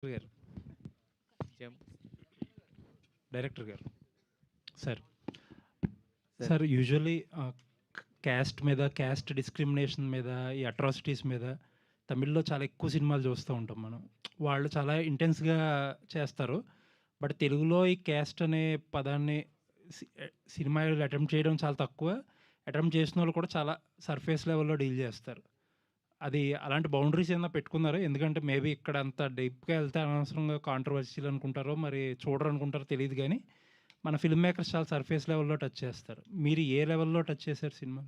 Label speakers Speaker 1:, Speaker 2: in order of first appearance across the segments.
Speaker 1: గారు
Speaker 2: చెం
Speaker 1: డైరెక్టర్ గారు sir
Speaker 3: sir
Speaker 1: sir usually caste మీద క్యాస్ట్ డిస్క్రిమినేషన్ మీద ఈ అట్రాసిటీస్ మీద తమిళ్లో చాలా ఎక్కువ సినిమాలు చూస్తూ ఉంటాం మనం. వాళ్ళు చాలా ఇంటెన్స్గా చేస్తారు. బట్ తెలుగులో ఈ క్యాస్ట్ అనే పదాన్ని సినిమాలు అటెంప్ట్ చేయడం చాలా తక్కువ. అటెంప్ట్ చేసిన వాళ్ళు కూడా చాలా సర్ఫేస్ లెవెల్లో డీల్ చేస్తారు. అది అలాంటి బౌండరీస్ ఏమైనా పెట్టుకున్నారో? ఎందుకంటే మేబీ ఇక్కడ అంత డీప్గా వెళ్తే అనవసరంగా కాంట్రవర్షియల్ అనుకుంటారో మరి చూడరు అనుకుంటారో తెలియదు, కానీ మన ఫిల్మ్ మేకర్స్ చాలా సర్ఫేస్ లెవెల్లో టచ్ చేస్తారు. మీరు ఏ లెవెల్లో టచ్ చేశారు సినిమా?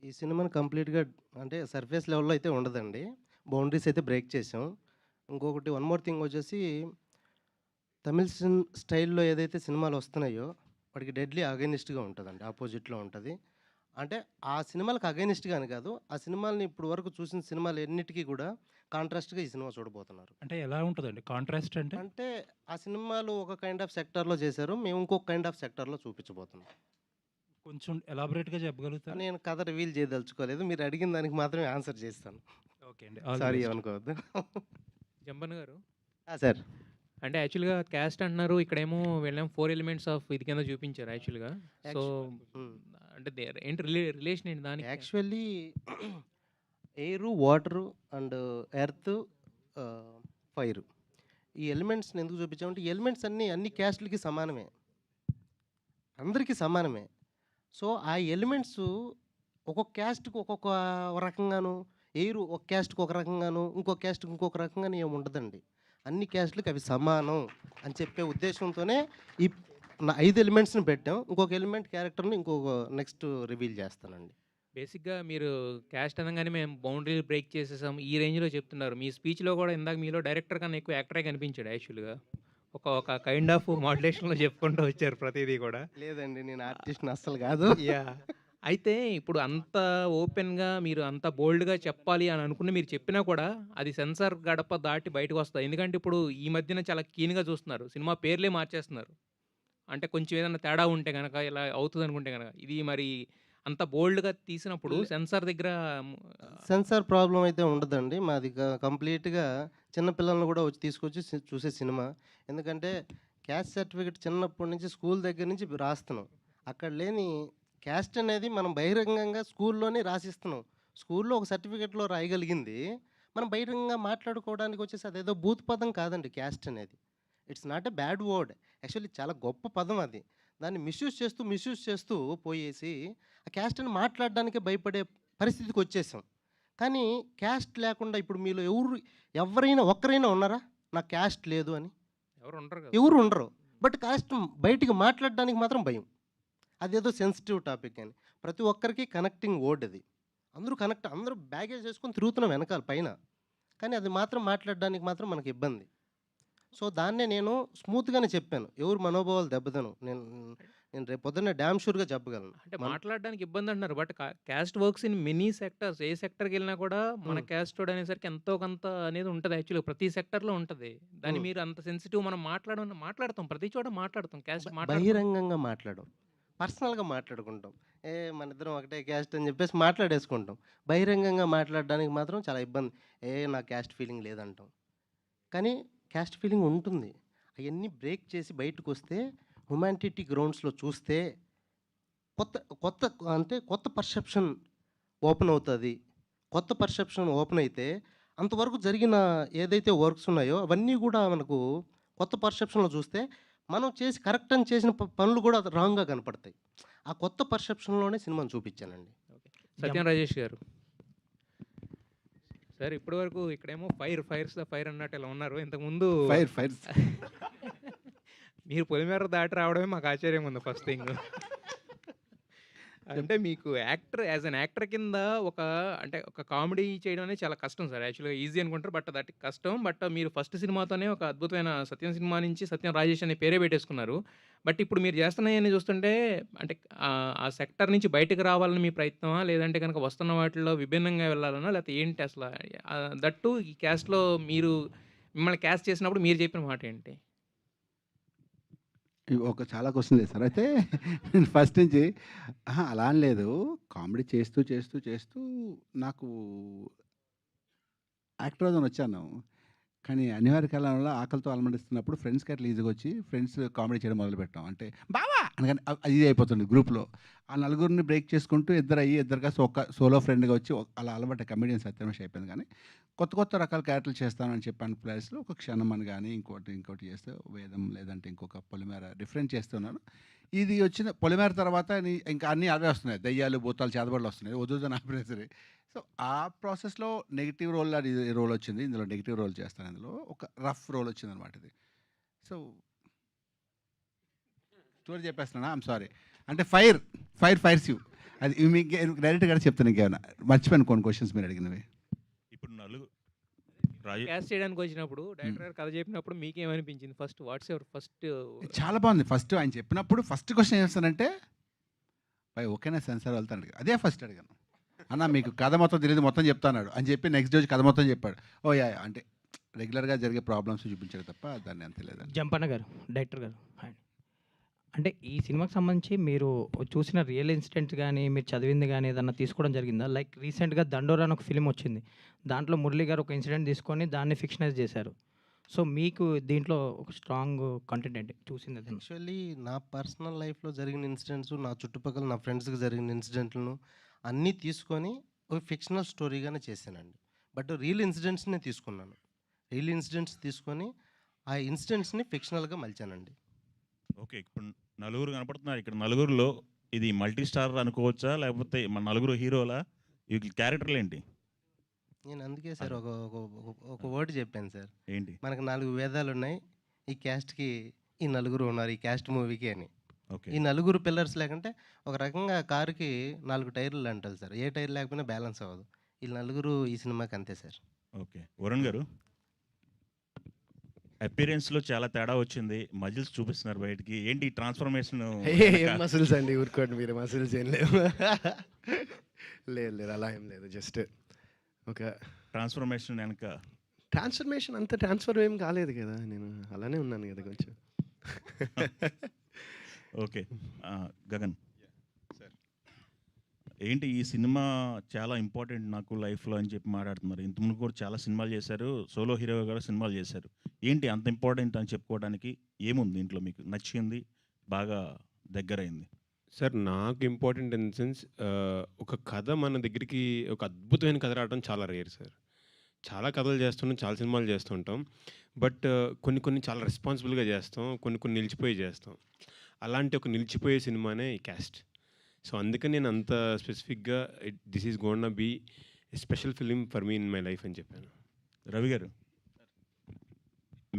Speaker 3: ఈ సినిమాని కంప్లీట్గా అంటే సర్ఫేస్ లెవెల్లో అయితే ఉండదండి. బౌండరీస్ అయితే బ్రేక్ చేసాం. ఇంకొకటి వన్ మోర్ థింగ్ వచ్చేసి తమిళ్ స్టైల్లో ఏదైతే సినిమాలు వస్తున్నాయో వాటికి డెడ్లీ అగైనిస్ట్గా ఉంటుందండి, ఆపోజిట్లో ఉంటుంది. అంటే ఆ సినిమాలకు అగైనిస్ట్గా అని కాదు, ఆ సినిమాలని ఇప్పుడు వరకు చూసిన సినిమాలు ఎన్నిటికీ కూడా కాంట్రాస్ట్గా ఈ సినిమా చూడబోతున్నారు.
Speaker 1: అంటే ఎలా ఉంటుందండి కాంట్రాస్ట్ అంటే?
Speaker 3: అంటే ఆ సినిమాలు ఒక కైండ్ ఆఫ్ సెక్టార్లో చేశారు, మేము ఇంకొక కైండ్ ఆఫ్ సెక్టార్లో చూపించబోతున్నాం.
Speaker 1: కొంచెం ఎలాబొరేట్‌గా చెప్పగలుగుతారా?
Speaker 3: నేను కథ రివీల్ చేయదలుచుకోలేదు, మీరు అడిగిన దానికి మాత్రమే ఆన్సర్ చేస్తాను.
Speaker 1: ఓకే అండి, ఆల్ ది
Speaker 3: సారీ
Speaker 1: బెస్ట్.
Speaker 3: అనుకోవద్దు.
Speaker 2: జంపన్న గారు,
Speaker 3: సార్
Speaker 2: అంటే యాక్చువల్‌గా క్యాస్ట్ అంటున్నారు. ఇక్కడేమో వీళ్ళేమో 4 ఎలిమెంట్స్ ఆఫ్ ఇది కింద చూపించారు యాక్చువల్‌గా. సో, అంటే ఏంటి రిలేషన్ ఏంటి దానికి?
Speaker 3: Actually air, water and earth, fire, ఈ ఎలిమెంట్స్ని ఎందుకు చూపించామంటే ఈ ఎలిమెంట్స్ అన్ని క్యాస్ట్లకి సమానమే, అందరికీ సమానమే. సో ఆ ఎలిమెంట్స్ ఒక్కొక్క క్యాస్ట్కి ఒక్కొక్క రకంగాను, ఎయిర్ ఒక క్యాస్ట్కి ఒక రకంగాను, ఇంకొక క్యాస్ట్కి ఇంకొక రకంగాను ఏమి ఉండదండి. అన్ని క్యాస్ట్లకి అవి సమానం అని చెప్పే ఉద్దేశంతోనే ఈ 5 ఎలిమెంట్స్ని పెట్టాం. ఇంకొక ఎలిమెంట్ క్యారెక్టర్ని ఇంకొక నెక్స్ట్ రివీల్ చేస్తానండి.
Speaker 2: బేసిక్‌గా మీరు క్యాస్ట్ అనంగానే మేము బౌండరీలు బ్రేక్ చేసేసాం ఈ రేంజ్‌లో చెప్తున్నారు. మీ స్పీచ్‌లో కూడా ఇందాక మీలో డైరెక్టర్ కన్నా ఎక్కువ యాక్టరే కనిపించాడు యాక్చువల్‌గా. ఒక ఒక కైండ్ ఆఫ్ మోడ్యులేషన్‌లో చెప్పుకుంటూ వచ్చారు ప్రతీదీ కూడా.
Speaker 3: లేదండి, నేను ఆర్టిస్ట్ని అస్సలు కాదు.
Speaker 2: యాహ్! అయితే ఇప్పుడు అంత ఓపెన్‌గా మీరు అంత బోల్డ్‌గా చెప్పాలి అని అనుకుని మీరు చెప్పినా కూడా అది సెన్సార్ గడప దాటి బయటకొస్తది. ఎందుకంటే ఇప్పుడు ఈ మధ్యన చాలా కీన్‌గా చూస్తున్నారు. సినిమా పేర్లే మార్చేస్తున్నారు. అంటే కొంచెం ఏదన్నా తేడా ఉంటే గనక ఇలా అవుతదనుకుంటే గనక. ఇది మరి అంత బోల్డ్‌గా తీసినప్పుడు సెన్సార్ దగ్గర ము
Speaker 3: సెన్సార్ ప్రాబ్లం అయితే ఉండదండి. మాది కంప్లీట్‌గా చిన్న పిల్లల్ని కూడా వచ్చి తీసుకొచ్చి చూసే సినిమా. ఎందుకంటే క్యాస్ట్ సర్టిఫికేట్ చిన్నప్పటి నుంచి స్కూల్ దగ్గర నుంచి రాస్తున్నాం. అక్కడ లేని క్యాస్ట్ అనేది మనం బహిరంగంగా స్కూల్లోనే రాసిస్తున్నాం. స్కూల్‌లో ఒక సర్టిఫికేట్‌లో రాయగలిగింది మనం బహిరంగంగా మాట్లాడుకోవడానికి వచ్చేసి అదేదో బూత్ పదం కాదండి క్యాస్ట్ అనేది. It's not a bad word. Actually చాలా గొప్ప పదం అది. దాన్ని మిస్‌యూజ్ చేస్తూ పోయేసి ఆ క్యాస్ట్ అని మాట్లాడడానికే భయపడే పరిస్థితికి వచ్చేసాం. కానీ క్యాస్ట్ లేకుండా ఇప్పుడు మీలో ఎవరైనా ఒక్కరైనా ఉన్నారా నాకు క్యాస్ట్ లేదు అని?
Speaker 2: ఎవరు ఉండరు కదా!
Speaker 3: ఎవరు ఉండరు. బట్ కాస్ట్ బయటికి మాట్లాడడానికి మాత్రం భయం. అదేదో సెన్సిటివ్ టాపిక్ అని. ప్రతి ఒక్కరికి కనెక్టింగ్ వర్డ్ అది. అందరూ బ్యాగేజ్ చేసుకొని తిరుగుతున్నాం వెనకాల పైన. కానీ అది మాత్రం మాట్లాడడానికి మాత్రం మనకి ఇబ్బంది. సో దాన్నే నేను స్మూత్‌గానే చెప్పాను. ఎవరి మనోభావాలు దెబ్బతినవు. నేను రేపు పొద్దున్నే డామ్ షూర్‌గా చెప్పగలను.
Speaker 2: అంటే మాట్లాడడానికి ఇబ్బందంటున్నారు. But caste works in many sectors. ఏ సెక్టార్‌కెళ్ళినా కూడా మన క్యాస్టోడ్ అనేసరికి ఎంతో కొంత అనేది ఉంటది యాక్చువల్‌గా ప్రతి సెక్టార్‌లో ఉంటది. దాన్ని మీరు అంత సెన్సిటివ్ మనం మాట్లాడతాం. ప్రతి చోట మాట్లాడతాం. క్యాస్ట్ మాట్లాడతాం.
Speaker 3: బహిరంగంగా మాట్లాడం. పర్సనల్‌గా మాట్లాడుకుంటాం. మనిద్దరం ఒకటే క్యాస్ట్ అని చెప్పేసి మాట్లాడేసుకుంటాం. బహిరంగంగా మాట్లాడడానికి మాత్రం చాలా ఇబ్బంది. నాకు క్యాస్ట్ ఫీలింగ్ లేదంటాం. కానీ క్యాస్ట్ ఫీలింగ్ ఉంటుంది. అయన్నీ బ్రేక్ చేసి బయటకొస్తే హ్యుమానిటీ గ్రౌండ్స్‌లో చూస్తే కొత్త కొత్త కొత్త పర్సెప్షన్ ఓపెన్ అవుతది. కొత్త పర్సెప్షన్ ఓపెన్ అయితే అంతవరకు జరిగిన ఏదైతే వర్క్స్ ఉన్నాయో అవన్నీ కూడా మనకు కొత్త పర్సెప్షన్‌లో చూస్తే మనం కరెక్ట్ అని చేసిన పనులు కూడా రాంగ్‌గా కనపడతాయి. ఆ కొత్త పర్సెప్షన్‌లోనే సినిమాని చూపించానండి.
Speaker 2: ఓకే. సత్యం రాజేష్ గారు. సార్ ఇప్పటి వరకు ఇక్కడేమో ఫైర్స్ ద ఫైర్ అన్నట్టు ఇలా ఉన్నారు. ఇంతకుముందు
Speaker 4: ఫైర్స్
Speaker 2: మీరు పొలిమేర దాటి రావడమే మాకు ఆశ్చర్యంగా ఉంది ఫస్ట్ థింగ్. అంటే మీకు యాజ్ ఎన్ యాక్టర్ కింద అంటే ఒక కామెడీ చేయడం అనేది చాలా కష్టం సార్. యాక్చువల్‌గా ఈజీ అనుకుంటారు. బట్ దట్ కష్టం. బట్ మీరు ఫస్ట్ సినిమాతోనే ఒక అద్భుతమైన సత్యం సినిమా నుంచి సత్యం రాజేష్ అనే పేరే పెట్టేసుకున్నారు. బట్ ఇప్పుడు మీరు చేస్తున్నయన్ని చూస్తుంటే అంటే ఆ సెక్టార్ నుంచి బయటకి రావాలని మీ ప్రయత్నమా? లేదంటే గనక వస్తున్న వాటిల్లో విభిన్నంగా వెళ్ళాలనా? లేకపోతే ఏంటి అసల? దట్ టూ ఈ క్యాస్ట్‌లో మిమ్మల్ని క్యాస్ట్ చేసినప్పుడు మీరు చెప్పిన మాట ఏంటి?
Speaker 4: చాలా క్వశ్చన్లు వేశారు. అయితే నేను ఫస్ట్ నుంచి అలా అని లేదు. కామెడీ చేస్తూ నాకు యాక్టర్ అవుదామని వచ్చాను. కానీ అనివార్య కాలంలో ఆకలితో అలమటిస్తున్నప్పుడు ఫ్రెండ్స్‌కి అట్లా ఈజీగా వచ్చి ఫ్రెండ్స్ కామెడీ చేయడం మొదలుపెట్టాం. అంటే బావా! అనగానే అది ఇది అయిపోతుంది గ్రూప్‌లో. ఆ నలుగురిని బ్రేక్ చేసుకుంటూ ఇద్దరుగా ఒక సోలో ఫ్రెండ్‌గా వచ్చి అలా అలవాటు కమెడియన్ సత్యమేష్ అయిపోయింది. కానీ కొత్త రకాల క్యారెక్టర్లు చేస్తానని చెప్పాను ప్లేస్‌లో ఒక క్షణం అని గాని, ఇంకోటి చేస్తే వేదం లేదంటే ఇంకొక పొలిమేర డిఫరెంట్ చేస్తున్నాను. ఇది వచ్చిన పొలిమేర తర్వాత ఇంకా అన్నీ అవే వస్తున్నాయి. దెయ్యాలు, భూతాలు, చేతబడులు వస్తున్నాయి. వద్దని ఆపినా సరే. సో, ఆ ప్రాసెస్‌లో నెగెటివ్ రోల్ వచ్చింది. ఇందులో నెగెటివ్ రోల్ చేస్తాను ఇందులో. ఒక రఫ్ రోల్ వచ్చిందనమాట ఇది. సో, స్టోరీ చెప్పేస్తున్నానా? I'm sorry. అంటే ఫైర్ ఫైర్స్ యూ. అది మీకు డైరెక్ట్‌గా చెప్తాను ఇంకేమైనా. మర్చిపోయాను కొన్ని క్వెషన్స్ మీరు అడిగినవి.
Speaker 5: ఇప్పుడు రాజు
Speaker 2: క్యాస్ట్ చేయడానికి వచ్చినప్పుడు డైరెక్టర్ గారు కథ చెప్పినప్పుడు మీకేమనిపించింది? ఫస్ట్ వాట్స్ యువర్ ఫస్ట్
Speaker 4: చాలా బాగుంది. ఫస్ట్ ఆయన చెప్పినప్పుడు ఫస్ట్ క్వెషన్ ఏం చేస్తానంటే, "భయ్ ఓకేనా సెన్సార్ వెళ్తాను" అడిగా. అదే ఫస్ట్ అడిగాను. అన్న మీకు కథ మొత్తం తెలీదు మొత్తం చెప్తాన్నాడు అని చెప్పి నెక్స్ట్ రోజు కథ మొత్తం చెప్పాడు. ఓ యా అంటే రెగ్యులర్‌గా జరిగే ప్రాబ్లమ్స్ చూపించాడు తప్ప దాన్ని అంత లేదండి.
Speaker 6: జంపన్న గారు, డైరెక్టర్ గారు. హాయ్. అంటే ఈ సినిమాకి సంబంధించి మీరు చూసిన రియల్ ఇన్సిడెంట్ గానీ, మీరు చదివింది గానీ ఏదన్నా తీసుకోవడం జరిగిందా? లైక్ రీసెంట్‌గా 'దండోరా' అని ఒక ఫిల్మ్ వచ్చింది. దాంట్లో మురళి గారు ఒక ఇన్సిడెంట్ తీసుకొని దాన్ని ఫిక్షనైజ్ చేశారు. సో, మీకు దీంట్లో ఒక స్ట్రాంగ్ కంటెంట్ ఏంటి చూసింది అదేనా?
Speaker 3: యాక్చువల్లీ నా పర్సనల్ లైఫ్‌లో జరిగిన ఇన్సిడెంట్స్, నా చుట్టుపక్కల నా ఫ్రెండ్స్‌కి జరిగిన ఇన్సిడెంట్‌లను అన్నీ తీసుకొని ఒక ఫిక్షనల్ స్టోరీగానే చేశానండి. బట్ రియల్ ఇన్సిడెంట్స్‌నే తీసుకున్నాను. రియల్ ఇన్సిడెంట్స్ తీసుకొని ఆ ఇన్సిడెంట్స్‌ని ఫిక్షనల్‌గా మలిచానండి.
Speaker 5: ఓకే. ఇప్పుడు నలుగురు కనపడుతున్నారు. ఇక్కడ నలుగురిలో ఇది మల్టీ స్టార్ అనుకోవచ్చా? లేకపోతే మన నలుగురు హీరోలా? ఈ క్యారెక్టర్లు ఏంటి?
Speaker 3: నేను అందుకే సార్ ఒక వర్డ్ చెప్పాను సార్.
Speaker 5: ఏంటి?
Speaker 3: మనకు 4 వేదాలున్నాయి. ఈ క్యాస్ట్‌కి ఈ నలుగురు ఉన్నారు. ఈ క్యాస్ట్ మూవీకి అని.
Speaker 5: ఓకే.
Speaker 3: ఈ నలుగురు పిల్లర్స్ లేకుంటే ఒక రకంగా కారుకి 4 టైర్లు అంటారు సార్. ఏ టైర్ లేకపోయినా బ్యాలెన్స్ అవ్వదు. ఈ నలుగురు ఈ సినిమాకి అంతే సార్.
Speaker 5: ఓకే. వరుణ్ గారు, అపియరెన్స్‌లో చాలా తేడా వచ్చింది. మజిల్స్ చూపిస్తున్నారు బయటికి. ఏంటి ఈ ట్రాన్స్‌ఫర్మేషన్?
Speaker 7: ఏం మసిల్స్ అండి, ఊరుకోండి మీరు. మసిల్స్ ఏం లేవు. లేదు అలా ఏం లేదు. జస్ట్ ఒక
Speaker 5: ట్రాన్స్‌ఫర్మేషన్ వెనక
Speaker 7: ట్రాన్స్ఫర్మేషన్, అంత ట్రాన్స్ఫర్ ఏం కాలేదు కదా. నేను అలానే ఉన్నాను కదా కొంచెం.
Speaker 5: ఓకే. గగన్, ఏంటి ఈ సినిమా చాలా ఇంపార్టెంట్ నాకు లైఫ్‌లో అని చెప్పి మాట్లాడుతున్నారు. ఇంతకుముందు కూడా చాలా సినిమాలు చేశారు. సోలో హీరోగా కూడా సినిమాలు చేశారు. ఏంటి అంత ఇంపార్టెంట్ అని చెప్పుకోవడానికి ఏముంది దీంట్లో మీకు నచ్చింది, బాగా దగ్గరైంది?
Speaker 8: సార్ నాకు ఇంపార్టెంట్ ఇన్ ద సెన్స్ ఒక కథ మన దగ్గరికి ఒక అద్భుతమైన కథ రావడం చాలా రేర్ సార్. చాలా కథలు చేస్తుంటాం, చాలా సినిమాలు చేస్తుంటాం. బట్ కొన్ని చాలా రెస్పాన్సిబుల్గా చేస్తాం, కొన్ని నిలిచిపోయి చేస్తాం. అలాంటి ఒక నిలిచిపోయే సినిమానే ఈ క్యాస్ట్. సో అందుకని నేను అంత స్పెసిఫిక్గా this is gonna be a special film for me in my life అని చెప్పాను.
Speaker 5: రవి గారు,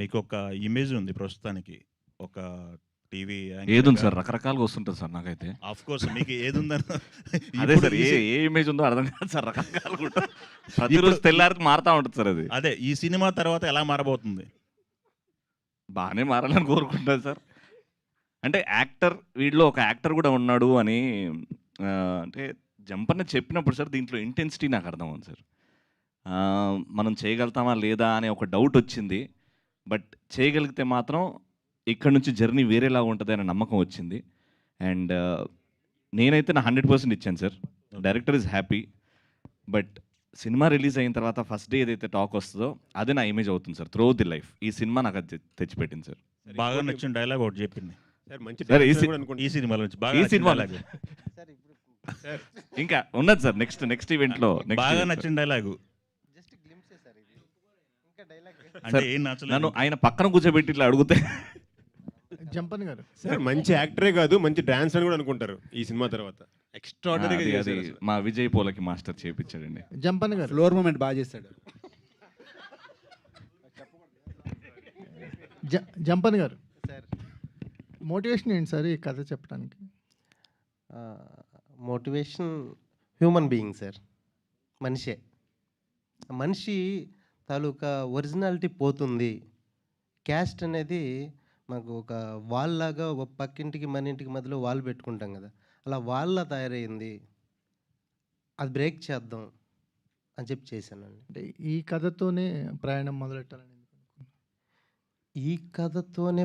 Speaker 5: మీకు ఒక ఇమేజ్ ఉంది ప్రస్తుతానికి. ఒక టీవీ
Speaker 9: ఏదుంది సార్? రకరకాలుగా వస్తుంటుంది సార్ నాకైతే.
Speaker 5: ఆఫ్ కోర్స్ మీకు ఏదుందని
Speaker 9: అదే సార్, ఏ ఇమేజ్ ఉందో అర్థం కాదు సార్. రకరకాలుగా ఉంటుంది. ప్రతిరోజు తెల్లారికి మారుతూ ఉంటుంది సార్ అది.
Speaker 5: అదే ఈ సినిమా తర్వాత ఎలా మారబోతుంది?
Speaker 9: బాగానే మారాలని కోరుకుంటాను సార్. అంటే యాక్టర్, వీడిలో ఒక యాక్టర్ కూడా ఉన్నాడు అని అంటే జంపన్న చెప్పినప్పుడు సార్ దీంట్లో ఇంటెన్సిటీ నాకు అర్థమవుతుంది సార్. మనం చేయగలుగుతామా లేదా అనే ఒక డౌట్ వచ్చింది. బట్ చేయగలిగితే మాత్రం ఇక్కడ నుంచి జర్నీ వేరేలాగా ఉంటుంది అనే నమ్మకం వచ్చింది. అండ్ నేనైతే నా 100% ఇచ్చాను sir. Director is happy. But cinema release అయిన తర్వాత ఫస్ట్ డే ఏదైతే టాక్ వస్తుందో అదే నా ఇమేజ్ అవుతుంది సార్ త్రూ ది లైఫ్. ఈ సినిమా నాకు అది తెచ్చిపెట్టింది సార్.
Speaker 5: బాగా నచ్చిన డైలాగ్ ఒకటి చెప్పింది
Speaker 8: సార్ మంచి
Speaker 9: సార్, ఈ
Speaker 8: director కూడా అనుకుంటా.
Speaker 5: ఈ సినిమాలో నుంచి. బాగా
Speaker 9: ఈ
Speaker 5: నచ్చిన
Speaker 9: సినిమా
Speaker 5: dialogue.
Speaker 9: ఇంకా ఉన్నది సార్ నెక్స్ట్ ఈవెంట్లో.
Speaker 5: బాగా నచ్చిన డైలాగు
Speaker 3: జస్ట్ గ్లింప్సే సార్ ఇది. ఇంకా డైలాగ్
Speaker 5: అంటే ఏం
Speaker 9: నన్ను
Speaker 5: నచ్చలేదు?
Speaker 9: ఆయన పక్కన కూర్చోబెట్టి ఇట్లా అడిగితే
Speaker 7: జంపన్ గారు,
Speaker 8: సార్ మంచి యాక్టరే కాదు, మంచి డాన్స్ అని కూడా అనుకుంటారు ఈ సినిమా తర్వాత. ఎక్స్ట్రాడనరీగా
Speaker 9: అది
Speaker 8: చేశారు అసలు.
Speaker 9: మా విజయ్ పోలకి మాస్టర్ చేయించాడండి.
Speaker 7: జంపన్ గారు,
Speaker 4: ఫ్లోర్ మూమెంట్ బాగా చేశాడు.
Speaker 7: జంపన్ గారు,
Speaker 3: సార్.
Speaker 7: మోటివేషన్ ఏంటి సార్ ఈ కథ చెప్పడానికి?
Speaker 3: Motivation human being sir. మనిషే. మనిషి తాలూకా ఒరిజినాలిటీ పోతుంది. క్యాస్ట్ అనేది మాకు ఒక వాల్ లాగా, ఒక పక్కింటికి మన ఇంటికి మధ్యలో వాల్ పెట్టుకుంటాం కదా, అలా వాల్లా తయారైంది. అది బ్రేక్ చేద్దాం అని చెప్పి చేశానండి.
Speaker 7: అంటే ఈ కథతోనే ప్రయాణం మొదలెట్టాలని
Speaker 3: ఈ కథతోనే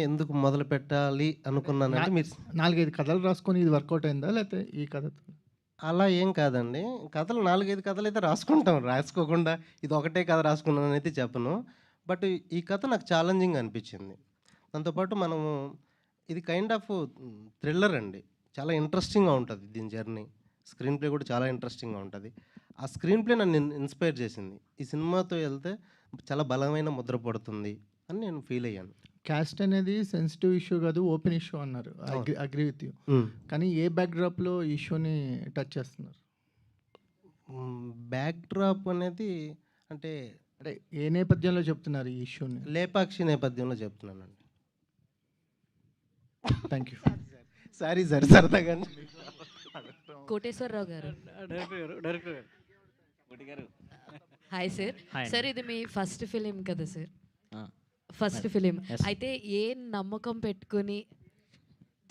Speaker 3: ఎందుకు మొదలు పెట్టాలి అనుకున్నానంటే, మీరు
Speaker 7: 4-5 కథలు రాసుకొని ఇది వర్కౌట్ అయిందా, లేకపోతే ఈ కథతో?
Speaker 3: అలా ఏం కాదండి. కథలు 4, 5 కథలైతే రాసుకుంటాం. రాసుకోకుండా ఇది ఒకటే కథ రాసుకున్నాననైతే చెప్పను. బట్ ఈ కథ నాకు ఛాలెంజింగ్ అనిపించింది. దాంతో పాటు మనము ఇది కైండ్ ఆఫ్ థ్రిల్లర్ అండి. చాలా ఇంట్రెస్టింగ్‌గా ఉంటది దీని జర్నీ. స్క్రీన్ ప్లే కూడా చాలా ఇంట్రెస్టింగ్‌గా ఉంటది. ఆ స్క్రీన్ ప్లే నన్ను ఇన్‌స్పైర్ చేసింది. ఈ సినిమాతో ఎళ్తే చాలా బలమైన ముద్ర పడుతుంది అని నేను ఫీల్ అయ్యాను.
Speaker 10: క్యాస్ట్ అనేది సెన్సిటివ్ ఇష్యూ కాదు, ఓపెన్ ఇష్యూ అన్నారు.
Speaker 3: అవును.
Speaker 10: Agree with you.
Speaker 3: హ్మ్.
Speaker 10: కానీ ఏ బ్యాక్‌డ్రాప్‌లో ఈ ఇష్యూని టచ్ చేస్తున్నారు?
Speaker 3: బ్యాక్ డ్రాప్ అనేది అంటే
Speaker 10: అంటే ఏ నేపథ్యంలో చెప్తున్నారు ఈ ఇష్యూని?
Speaker 3: లేపాక్షి నేపథ్యంలో చెప్తున్నానండి.
Speaker 10: Thank you.
Speaker 3: సారీ సార్ సరదాగా.
Speaker 11: కోటేశ్వరరావు గారు.
Speaker 6: డైరెక్టర్ గారు.
Speaker 11: Hi sir.
Speaker 6: హాయ్ అండి.
Speaker 11: సార్ ఇది మీ ఫస్ట్ ఫిలిం కదా సార్?
Speaker 6: ఆ.
Speaker 11: First
Speaker 6: Yes.
Speaker 11: ఫిలిం.
Speaker 6: Yes.
Speaker 11: అయితే ఏ నమ్మకం పెట్టుకొని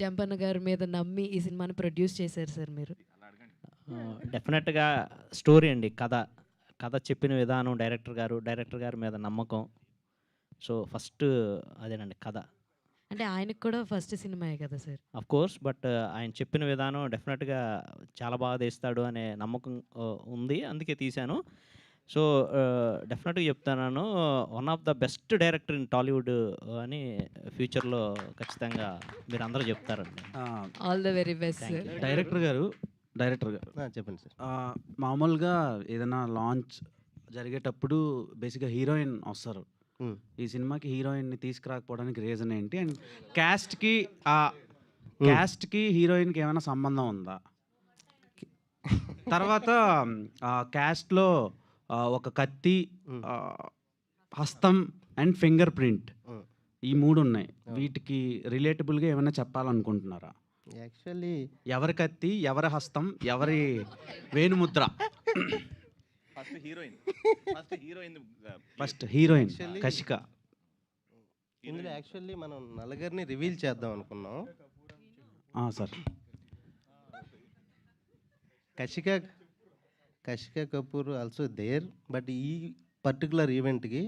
Speaker 11: జంపన్న గారి మీద నమ్మి ఈ సినిమాని ప్రొడ్యూస్ చేశారు సార్ మీరు?
Speaker 6: డెఫినెట్గా స్టోరీ అండి, కథ చెప్పిన విధానం, డైరెక్టర్ గారి మీద నమ్మకం. సో ఫస్ట్ అదేనండి కథ.
Speaker 11: అంటే ఆయనకు కూడా ఫస్ట్ సినిమాయే కదా సార్?
Speaker 6: అఫ్ కోర్స్, బట్ ఆయన చెప్పిన విధానం డెఫినెట్గా చాలా బాగా తీస్తాడు అనే నమ్మకం ఉంది, అందుకే తీశాను. సో డెఫినెట్గా చెప్తున్నాను, one of the best director in Tollywood అని ఫ్యూచర్లో ఖచ్చితంగా మీరు అందరూ చెప్తారండి.
Speaker 11: All the very best
Speaker 6: Thank
Speaker 11: sir.
Speaker 6: you.
Speaker 12: Director గారు
Speaker 3: చెప్పండి సార్.
Speaker 12: మామూలుగా ఏదైనా లాంచ్ జరిగేటప్పుడు బేసిక్గా హీరోయిన్ వస్తారు.
Speaker 3: హ్మ్.
Speaker 12: ఈ సినిమాకి హీరోయిన్ని తీసుకురాకపోవడానికి రీజన్ ఏంటి? అండ్ క్యాస్ట్కి హీరోయిన్కి ఏమైనా సంబంధం ఉందా? తర్వాత క్యాస్ట్లో ఒక కత్తి,
Speaker 3: హ్మ్.
Speaker 12: హస్తం అండ్ ఫింగర్ ప్రింట్,
Speaker 3: హ్మ్.
Speaker 12: ఈ 3 ఉన్నాయి. వీటికి రిలేటబుల్గా ఏమైనా చెప్పాలనుకుంటున్నారా?
Speaker 3: యాక్చువల్లీ
Speaker 12: ఎవరి కత్తి, ఎవరి హస్తం, ఎవరి వేణుముద్ర? First heroine
Speaker 3: Actually-
Speaker 12: Kashika.
Speaker 3: ఇందులో యాక్చువల్లీ మనం నలుగురిని రివీల్ చేద్దాం అనుకున్నాం.
Speaker 12: Sir
Speaker 3: Kashika Kapoor also there. But ఈ పర్టికులర్ ఈవెంట్కి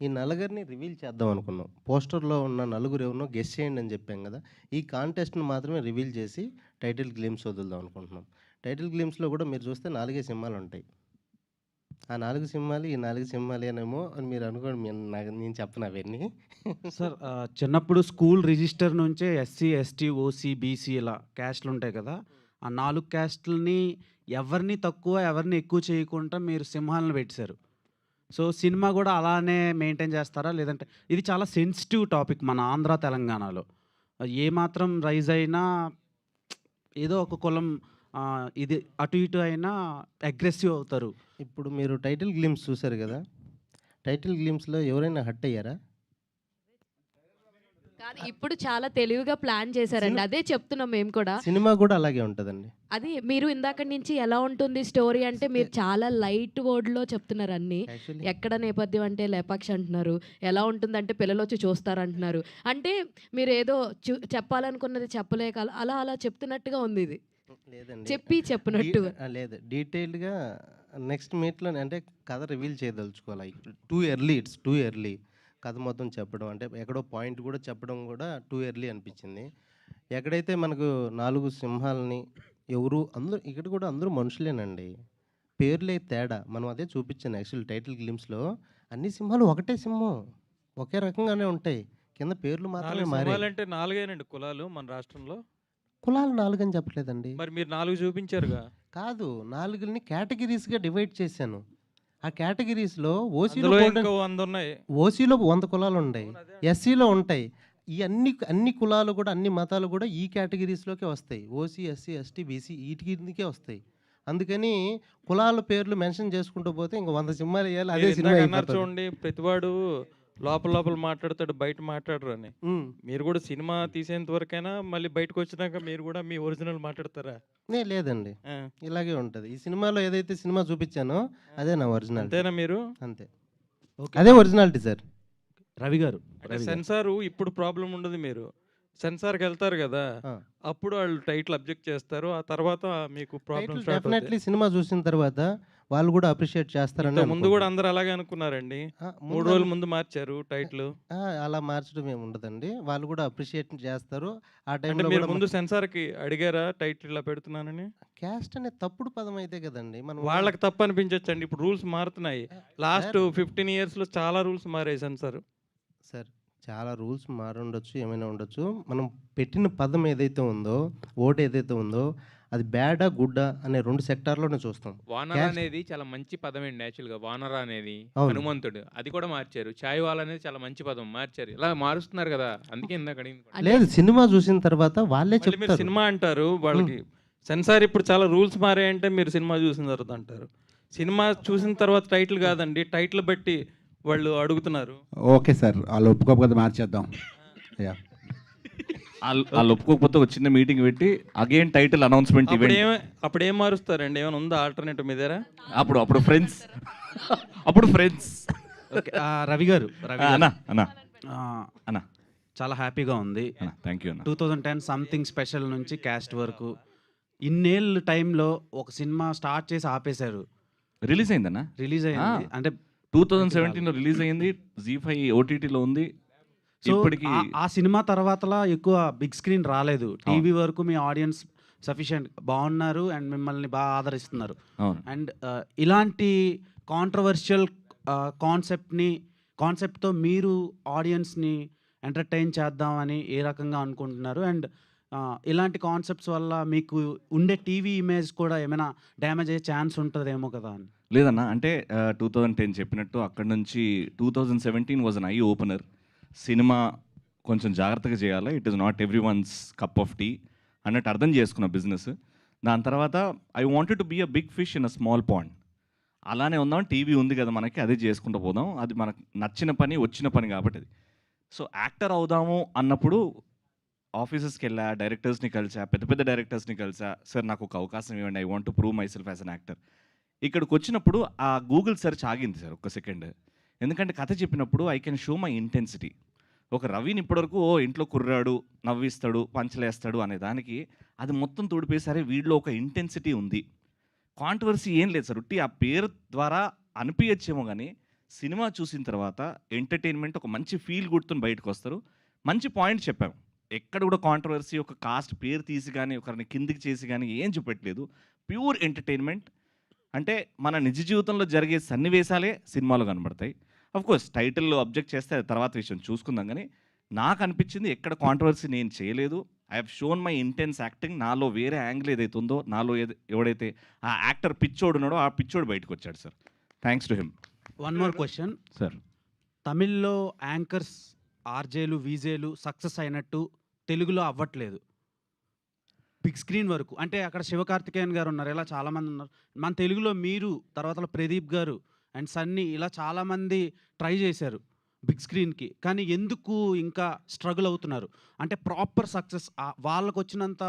Speaker 3: ఈ నలుగురిని రివీల్ చేద్దాం అనుకున్నాం. పోస్టర్లో ఉన్న నలుగురు ఎవరినో గెస్ చేయండి అని చెప్పాం కదా. ఈ కాంటెస్ట్ని మాత్రమే రివీల్ చేసి టైటిల్ గ్లిమ్స్ వదులుదాం అనుకుంటున్నాం. టైటిల్ గ్లిమ్స్లో కూడా మీరు చూస్తే 4 సింహాలు ఉంటాయి. ఆ 4 సింహాలు ఈ 4 సింహాలేనేమో అని మీరు అనుకోండి. నేను చెప్పను అవన్నీ.
Speaker 12: సార్ చిన్నప్పుడు స్కూల్ రిజిస్టర్ నుంచే ఎస్సీ, ఎస్టీ, ఓసీ, బీసీ ఇలా క్యాస్ట్లు ఉంటాయి కదా. ఆ 4 క్యాస్ట్లని ఎవరిని తక్కువ ఎవరిని ఎక్కువ చేయకుండా మీరు సింహాలను పెట్టారు. సో సినిమా కూడా అలానే మెయింటైన్ చేస్తారా? లేదంటే ఇది చాలా సెన్సిటివ్ టాపిక్ మన ఆంధ్ర తెలంగాణలో. ఏమాత్రం రైజ్ అయినా ఏదో ఒక కులం ఇది అటు ఇటు అయినా అగ్రెసివ్ అవుతారు.
Speaker 3: ఇప్పుడు మీరు టైటిల్ గ్లిమ్స్ చూసారు కదా. టైటిల్ గ్లిమ్స్లో ఎవరైనా హట్ అయ్యారా?
Speaker 11: కానీ ఇప్పుడు చాలా తెలివిగా ప్లాన్ చేశారండి. అదే చెప్తున్నాం మేము కూడా.
Speaker 3: సినిమా కూడా అలాగే ఉంటుందండి.
Speaker 11: అది మీరు ఇందాక నుంచి ఎలా ఉంటుంది స్టోరీ అంటే మీరు చాలా లైట్ వర్డ్లో చెప్తున్నారు అన్ని.
Speaker 3: యాక్చువల్లీ
Speaker 11: ఎక్కడ నేపథ్యం అంటే లేపాక్షి అంటున్నారు, ఎలా ఉంటుందంటే పిల్లలు వచ్చి చూస్తారు అంటున్నారు. అంటే మీరు ఏదో చెప్పాలనుకున్నది చెప్పలేక అలా అలా చెప్తున్నట్టుగా ఉంది ఇది.
Speaker 3: లేదండి,
Speaker 11: చెప్పినట్టుగా
Speaker 3: లేదు. డీటెయిల్డ్గా నెక్స్ట్ మీట్లో అంటే కథ రివీల్ చేయదలుచుకోవాలి. Too early, it's too early. కథ మొత్తం చెప్పడం అంటే ఎక్కడో పాయింట్ కూడా చెప్పడం కూడా టూ ఎర్లీ అనిపించింది. ఎక్కడైతే మనకు 4 సింహాలని ఎవరు అందరూ ఇక్కడ కూడా అందరూ మనుషులేనండి. పేర్లే తేడా. మనం అదే చూపించాను యాక్చువల్ టైటిల్ గ్లిమ్స్లో. అన్ని సింహాలు ఒకటే సింహం, ఒకే రకంగానే ఉంటాయి. కింద పేర్లు మాత్రమే మారాయి.
Speaker 13: అంటే 4 కులాలు మన రాష్ట్రంలో.
Speaker 3: కులాలు 4 అని చెప్పలేదండి.
Speaker 13: మరి మీరు 4 చూపించారుగా.
Speaker 3: కాదు, 4ని కేటగిరీస్గా డివైడ్ చేశాను. ఆ కేటగిరీస్లో
Speaker 13: ఇంకో 100 ఉన్నాయి.
Speaker 3: ఓసీలో 100 కులాలు ఉన్నాయి, ఎస్సీలో ఉంటాయి. ఈ అన్ని కులాలు కూడా అన్ని మతాలు కూడా ఈ కేటగిరీస్లోకే వస్తాయి. ఓసీ, ఎస్సీ, ఎస్టీ, బీసీ వీటికే వస్తాయి. అందుకని కులాల పేర్లు మెన్షన్ చేసుకుంటూ పోతే ఇంక 100 సింహాలు వేయాలి. అదే
Speaker 13: మీరు
Speaker 3: సినిమా
Speaker 13: ఇందాక అన్నారు
Speaker 3: అయిపోతుంది.
Speaker 13: చూడండి, ప్రతివాడు లోపల మాట్లాడతాడు, బయట మాట్లాడరు అని. మీరు కూడా సినిమా తీసేంత వరకైనా మళ్ళీ బయటకు వచ్చినాక మీరు కూడా మీ ఒరిజినల్ మాట్లాడతారా?
Speaker 3: లేదండి, ఇలాగే ఉంటుంది. ఈ సినిమాలో ఏదైతే సినిమా చూపించానో అదే నా ఒరిజినల్.
Speaker 13: అంతేనా మీరు?
Speaker 3: అంతే, అదే ఒరిజినాలిటీ సార్.
Speaker 12: రవి గారు
Speaker 13: సెన్సార్ ఇప్పుడు ప్రాబ్లం ఉండదు. మీరు సెన్సార్‌కి వెళ్తారు గదా!
Speaker 3: ఆ!
Speaker 13: అప్పుడు వాళ్ళు టైటిల్ అబ్జెక్ట్ చేస్తారు. ఆ తర్వాత మీకు ప్రాబ్లమ్
Speaker 3: టైటిల్
Speaker 13: స్టార్ట్ అవుద్ది.
Speaker 3: డెఫినెట్లీ సినిమా చూసిన తర్వాత వాళ్ళు కూడా అప్రిషియేట్ చేస్తారని
Speaker 13: ఇంతకు ముందు గూడా
Speaker 3: అనుకుంటున్నాను.
Speaker 13: అందరూ అలాగే అనుకున్నారండి. 3
Speaker 3: ముందు
Speaker 13: రోజుల ముందు మార్చారు టైటిల్.
Speaker 3: అలా మార్చడం ఏమి ఉండదండి. వాళ్ళు కూడా అప్రిషియేట్ చేస్తారు. ఆ
Speaker 13: అంటే
Speaker 3: టైంలో
Speaker 13: మీరు
Speaker 3: కూడా
Speaker 13: ముందు సెన్సార్‌కి అడిగారా టైటిల్ ఇలా పెడుతున్నానని?
Speaker 3: క్యాస్ట్ అనేది తప్పుడు పదం అయితే కదండీ! మనం
Speaker 13: వాళ్ళకి తప్పు అనిపించొచ్చండి. ఇప్పుడు రూల్స్ మారుతున్నాయి. లాస్ట్
Speaker 3: సార్
Speaker 13: 15 ఇయర్స్‌లో చాలా రూల్స్ మారాయి సెన్సార్.
Speaker 3: సార్ చాలా రూల్స్ మారుండొచ్చు, ఏమైనా ఉండొచ్చు. మనం పెట్టిన పదం ఏదైతే ఉందో, ఓట్ ఏదైతే ఉందో అది బ్యాడా, గుడ్డా అనే 2 సెక్టార్‌లోనే చూస్తాం.
Speaker 2: వానర
Speaker 3: క్యాస్ట్
Speaker 2: అనేది చాలా మంచి పదమండి యాక్చువల్‌గా. వానర అనేది
Speaker 3: అవును.
Speaker 2: హనుమంతుడు. అది కూడా మార్చారు. చాయ్‌వాలా అనేది చాలా మంచి పదం మార్చారు. ఇలా మారుస్తున్నారు కదా! అందుకే ఇందాక అడిగింది కూడా.
Speaker 3: లేదు సినిమా చూసిన తర్వాత వాళ్ళే
Speaker 13: మళ్ళీ మీరు
Speaker 3: చెప్తారు.
Speaker 13: సినిమా అంటారు. వాళ్ళకి సెన్సార్ ఇప్పుడు చాలా రూల్స్ మారాయంటే మీరు సినిమా చూసిన తర్వాత అంటారు. సినిమా చూసిన తర్వాత టైటిల్ కాదండి. టైటిల్ బట్టి వాళ్ళు అడుగుతున్నారు.
Speaker 4: ఓకే సార్, వాళ్ళు ఒప్పుకోకపోతే మార్చేద్దాం. యా
Speaker 9: వాళ్ళు ఒప్పుకోకపోతే ఒక చిన్న మీటింగ్ పెట్టి అగైన్ టైటిల్ అనౌన్స్మెంట్ ఈవెంట్.
Speaker 13: అప్పుడు ఏం మారుస్తారండి? ఏమైనా ఉందా ఆల్టర్నేటివ్ మీ దగ్గర?
Speaker 9: అప్పుడు ఫ్రెండ్స్ అప్పుడు ఫ్రెండ్స్.
Speaker 12: ఓకే. రవి గారు
Speaker 9: అన్నా అన్నా
Speaker 12: ఆ,
Speaker 9: అన్నా
Speaker 12: చాలా హ్యాపీగా ఉంది.
Speaker 9: థ్యాంక్ యూ అన్న.
Speaker 12: 2010 సంథింగ్ స్పెషల్ నుంచి క్యాస్ట్ వరకు ఇన్నేళ్ళ టైంలో ఒక సినిమా స్టార్ట్ చేసి ఆపేశారు.
Speaker 9: రిలీజ్ అయిందన్నా.
Speaker 12: రిలీజ్ అయింది అంటే
Speaker 9: 2017లో రిలీజ్ అయింది. జీ5 ఓటీటీలో ఉంది.
Speaker 12: సో
Speaker 9: ఇప్పటికి
Speaker 12: ఆ సినిమా తర్వాతలా ఎక్కువ బిగ్ స్క్రీన్ రాలేదు. టీవీ వరకు మీ ఆడియన్స్ సఫిషియెంట్ బాగున్నారు అండ్ మిమ్మల్ని బాగా ఆదరిస్తున్నారు.
Speaker 9: అవును.
Speaker 12: అండ్ ఇలాంటి కాంట్రవర్షియల్ కాన్సెప్ట్తో మీరు ఆడియన్స్ని ఎంటర్టైన్ చేద్దామని ఏ రకంగా అనుకుంటున్నారు? అండ్ ఇలాంటి కాన్సెప్ట్స్ వల్ల మీకు ఉండే టీవీ ఇమేజ్ కూడా ఏమైనా డ్యామేజ్ అయ్యే ఛాన్స్ ఉంటుందేమో కదా అని.
Speaker 9: లేదన్నా, అంటే 2010 చెప్పినట్టు అక్కడ నుంచి 2017 వాజ్ అన్ ఐ ఓపెనర్. సినిమా కొంచెం జాగ్రత్తగా చేయాలి, it is not everyone's cup of tea అన్నట్టు అర్థం చేసుకున్న బిజినెస్. దాని తర్వాత I wanted to be a big fish in a small pond. అలానే ఉందాం, టీవీ ఉంది కదా మనకి, అదే చేసుకుంటూ పోదాం, అది మనకు నచ్చిన పని వచ్చిన పని కాబట్టి అది. సో యాక్టర్ అవుదాము అన్నప్పుడు ఆఫీసెస్కి వెళ్ళా, డైరెక్టర్స్ని కలిసా, పెద్ద పెద్ద డైరెక్టర్స్ని కలిసా. సార్ నాకు ఒక అవకాశం ఇవ్వండి, I want to prove my self as an actor. ఇక్కడికి వచ్చినప్పుడు ఆ గూగుల్ సెర్చ్ ఆగింది సార్ ఒక్క సెకండ్. ఎందుకంటే కథ చెప్పినప్పుడు I can show my intensity. ఒక రవిని ఇప్పటివరకు ఇంట్లో కుర్రాడు, నవ్విస్తాడు, పంచలేస్తాడు అనే దానికి అది మొత్తం తోడిపోయేసరే వీడిలో ఒక ఇంటెన్సిటీ ఉంది. కాంట్రవర్సీ ఏం లేదు సార్, ఉట్టి ఆ పేరు ద్వారా అనిపించచ్చేమో కానీ సినిమా చూసిన తర్వాత ఎంటర్టైన్మెంట్ ఒక మంచి ఫీల్ గుర్తుని బయటకు వస్తారు. మంచి పాయింట్ చెప్పాము, ఎక్కడ కూడా కాంట్రవర్సీ ఒక కాస్ట్ పేరు తీసి కానీ ఒకరిని కిందికి చేసి కానీ ఏం చూపెట్టలేదు. Pure entertainment. అంటే మన నిజ జీవితంలో జరిగే సన్నివేశాలే సినిమాలో కనబడతాయి. కోర్స్ టైటిల్లో అబ్జెక్ట్ చేస్తే అది తర్వాత విషయం చూసుకుందాం. కానీ నాకు అనిపించింది ఎక్కడ కాంట్రవర్సీ నేను చేయలేదు. I have shown my intense acting. నాలో వేరే యాంగిల్ ఏదైతే ఉందో, నాలో ఎవడైతే ఆ యాక్టర్ పిచ్చోడు ఉన్నాడో ఆ పిచ్చోడు బయటకు వచ్చాడు sir. Thanks to him.
Speaker 12: One more question
Speaker 9: sir.
Speaker 12: తమిళ్లో యాంకర్స్ ఆర్జేలు వీజేలు సక్సెస్ అయినట్టు తెలుగులో అవ్వట్లేదు బిగ్ స్క్రీన్ వరకు. అంటే అక్కడ శివకార్తికేయన్ గారు ఉన్నారు, ఇలా చాలామంది ఉన్నారు. మన తెలుగులో మీరు, తర్వాత ప్రదీప్ గారు అండ్ సన్నీ, ఇలా చాలామంది ట్రై చేశారు బిగ్ స్క్రీన్కి. కానీ ఎందుకు ఇంకా స్ట్రగుల్ అవుతున్నారు? అంటే ప్రాపర్ సక్సెస్ వాళ్ళకు వచ్చినంత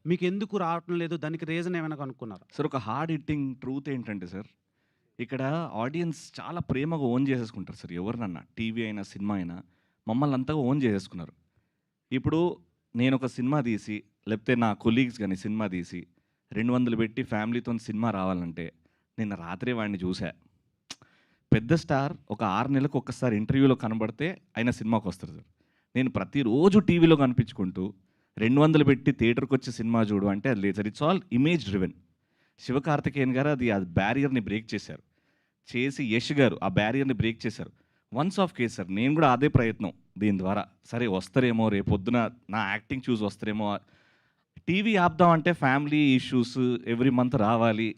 Speaker 12: మీకు ఎందుకు రావటం లేదు? దానికి రీజన్ ఏమైనా కనుక్కున్నారు
Speaker 9: సార్? ఒక హార్డ్ హిట్టింగ్ ట్రూత్ ఏంటంటే సార్, ఇక్కడ ఆడియన్స్ చాలా ప్రేమగా ఓన్ చేసేసుకుంటారు సార్. ఎవరినన్నా టీవీ అయినా సినిమా అయినా మమ్మల్ని అంతగా ఓన్ చేసేసుకున్నారు. ఇప్పుడు నేను ఒక సినిమా తీసి, లేకపోతే నా కొలీగ్స్ కానీ సినిమా తీసి 200 పెట్టి ఫ్యామిలీతో సినిమా రావాలంటే నిన్న రాత్రే వాడిని చూసా. పెద్ద స్టార్ ఒక 6 నెలలకు ఒక్కసారి ఇంటర్వ్యూలో కనబడితే ఆయన సినిమాకి వస్తారు సార్. నేను ప్రతిరోజు టీవీలో కనిపించుకుంటూ 200 పెట్టి థియేటర్కి వచ్చి సినిమా చూడు అంటే అది లేదు sir. It's all image driven. Sivakarthikeyan గారు అది బ్యారియర్ని బ్రేక్ చేశారు. చేసి యష్ గారు ఆ బ్యారియర్ని బ్రేక్ చేశారు. వన్స్ ఆఫ్ కేస్ సార్, నేను కూడా అదే ప్రయత్నం దీని ద్వారా. సరే వస్తారేమో, రేపొద్దున నా యాక్టింగ్ చూసి వస్తారేమో. టీవీ ఆపుదామంటే ఫ్యామిలీ ఇష్యూస్, ఎవ్రీ మంత్ రావాలి.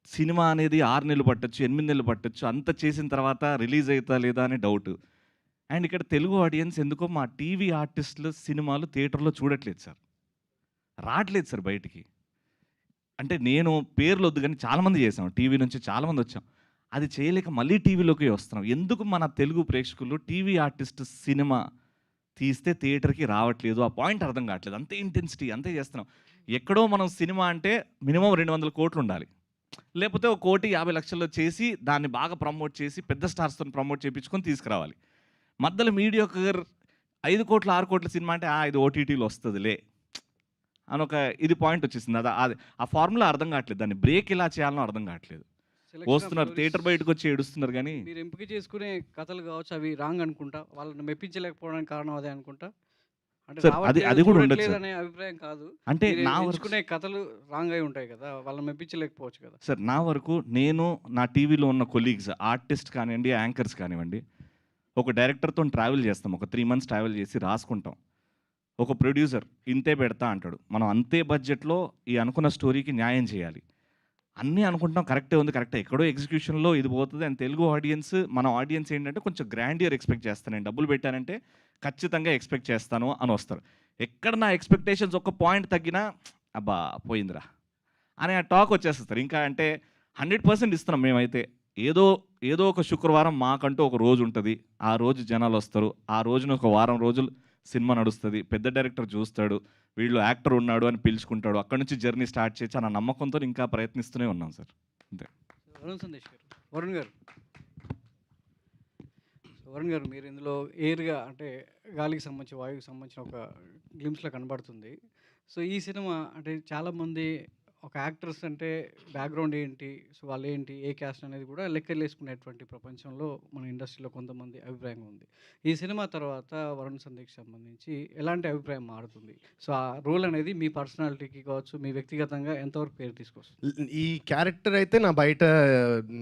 Speaker 9: సినిమా అనేది 6 నెలలు పట్టచ్చు, 8 నెలలు పట్టచ్చు. అంత చేసిన తర్వాత రిలీజ్ అవుతా లేదా అని డౌట్. అండ్ ఇక్కడ తెలుగు ఆడియన్స్ ఎందుకో మా టీవీ ఆర్టిస్టులు సినిమాలు థియేటర్లో చూడట్లేదు సార్, రావట్లేదు సార్ బయటికి. అంటే నేను పేర్లు వద్దు కానీ చాలామంది చేసాం, టీవీ నుంచి చాలామంది వచ్చాం. అది చేయలేక మళ్ళీ టీవీలోకి వస్తున్నాం. ఎందుకు మన తెలుగు ప్రేక్షకులు టీవీ ఆర్టిస్ట్ సినిమా తీస్తే థియేటర్కి రావట్లేదు? ఆ పాయింట్ అర్థం కావట్లేదు. అంతే ఇంటెన్సిటీ, అంతే చేస్తున్నాం. ఎక్కడో మనం సినిమా అంటే మినిమం 200 కోట్లు ఉండాలి, లేకపోతే 1,50,00,000 చేసి దాన్ని బాగా ప్రమోట్ చేసి పెద్ద స్టార్స్తో ప్రమోట్ చేయించుకొని తీసుకురావాలి. మధ్యలో మీడియోకర్ 5 కోట్ల 6 కోట్ల సినిమా అంటే ఇది ఓటీటీలో వస్తుందిలే అని ఒక ఇది పాయింట్ వచ్చేసింది. అది ఆ ఫార్ములా అర్థం కావట్లేదు, దాన్ని బ్రేక్ ఎలా చేయాలనో అర్థం కావట్లేదు. వస్తున్నారు థియేటర్ బయటకు వచ్చి ఏడుస్తున్నారు కానీ
Speaker 14: మీరు ఎంపిక చేసుకునే కథలు కావచ్చు అవి రాంగ్ అనుకుంటా, వాళ్ళని మెప్పించలేకపోవడానికి కారణం అదే అనుకుంటా. అంటే
Speaker 9: సార్ అది కూడా ఉండదు సార్.
Speaker 14: అనే అభిప్రాయం కాదు,
Speaker 9: అంటే
Speaker 14: మీరు
Speaker 9: నా వరకు
Speaker 14: ఎంచుకునే కథలు రాంగ్ అయి ఉంటాయి కదా, వాళ్ళని మెప్పించలేకపోవచ్చు కదా.
Speaker 9: సార్ నా వరకు నేను నా టీవీలో ఉన్న కొలీగ్స్ ఆర్టిస్ట్ కానివ్వండి, యాంకర్స్ కానివ్వండి, ఒక డైరెక్టర్తో ట్రావెల్ చేస్తాం, ఒక 3 months ట్రావెల్ చేసి రాసుకుంటాం. ఒక ప్రొడ్యూసర్ ఇంతే పెడతా అంటాడు, మనం అంతే బడ్జెట్లో ఈ అనుకున్న స్టోరీకి న్యాయం చేయాలి. అన్నీ అనుకుంటాం కరెక్టే ఉంది, కరెక్టే, ఎక్కడో ఎగ్జిక్యూషన్లో ఇది పోతుంది. అండ్ తెలుగు ఆడియన్స్, మన ఆడియన్స్ ఏంటంటే కొంచెం గ్రాండియర్ ఎక్స్పెక్ట్ చేస్తాను. నేను డబ్బులు పెట్టానంటే ఖచ్చితంగా ఎక్స్పెక్ట్ చేస్తాను అని వస్తారు. ఎక్కడ నా ఎక్స్పెక్టేషన్స్ ఒక పాయింట్ తగ్గినా అబ్బా పోయిందిరా అనే ఆ టాక్ వచ్చేస్తారు. ఇంకా అంటే 100% ఇస్తున్నాం మేమైతే. ఏదో ఒక శుక్రవారం మాకంటూ ఒక రోజు ఉంటుంది, ఆ రోజు జనాలు వస్తారు, ఆ రోజున ఒక వారం రోజులు సినిమా నడుస్తుంది, పెద్ద డైరెక్టర్ చూస్తాడు, వీళ్ళు యాక్టర్ ఉన్నాడు అని పిలుచుకుంటాడు, అక్కడ నుంచి జర్నీ స్టార్ట్ చేయొచ్చు అన్న నమ్మకంతో ఇంకా ప్రయత్నిస్తూనే ఉన్నాం సార్. అంతే.
Speaker 14: వరుణ్ సందేశ్ గారు, వరుణ్ గారు మీరు ఇందులో ఎయిర్గా అంటే గాలికి సంబంధించి వాయువుకి సంబంధించిన ఒక గ్లిమ్స్లో కనబడుతుంది. సో ఈ సినిమా అంటే చాలామంది ఒక యాక్టర్స్ అంటే బ్యాక్గ్రౌండ్ ఏంటి, సో వాళ్ళు ఏంటి, ఏ క్యాస్ట్ అనేది కూడా లెక్కలు వేసుకునేటువంటి ప్రపంచంలో మన ఇండస్ట్రీలో కొంతమంది అభిప్రాయం ఉంది. ఈ సినిమా తర్వాత వరుణ్ సందేశ్కి సంబంధించి ఎలాంటి అభిప్రాయం మారుతుంది? సో ఆ రోల్ అనేది మీ పర్సనాలిటీకి కావచ్చు, మీ వ్యక్తిగతంగా ఎంతవరకు పేరు తీసుకొస్తుంది?
Speaker 7: ఈ క్యారెక్టర్ అయితే నా బయట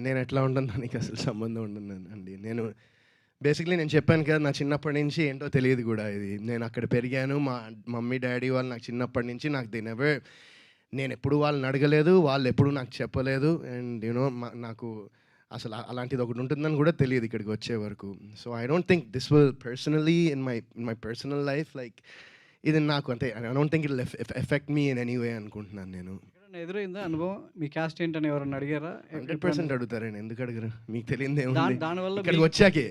Speaker 7: నేను ఎట్లా ఉంటాను దానికి అసలు సంబంధం ఉండదు అండి. నేను బేసిక్లీ నేను చెప్పాను కదా, నా చిన్నప్పటి నుంచి ఏంటో తెలియదు కూడా ఇది. నేను అక్కడ పెరిగాను, మా మమ్మీ డాడీ వాళ్ళు నాకు చిన్నప్పటి నుంచి నాకు నేను ఎప్పుడు వాళ్ళని అడగలేదు, వాళ్ళు ఎప్పుడు నాకు చెప్పలేదు. అండ్ యూనో నాకు అసలు అలాంటిది ఒకటి ఉంటుందని కూడా తెలియదు ఇక్కడికి వచ్చే వరకు. So I don't think this will personally in my personal life like ఇది నాకు అంటే I don't think it effect me in any way అనుకుంటున్నాను నేను.
Speaker 14: ఎదురైందా అనుభవం? మీ క్యాస్ట్ ఏంటని ఎవరన్నా అడిగారా?
Speaker 7: 100% అడుగుతారండి, ఎందుకు అడగరు? మీకు తెలియదు
Speaker 14: దానివల్ల
Speaker 7: ఇక్కడికి వచ్చాకే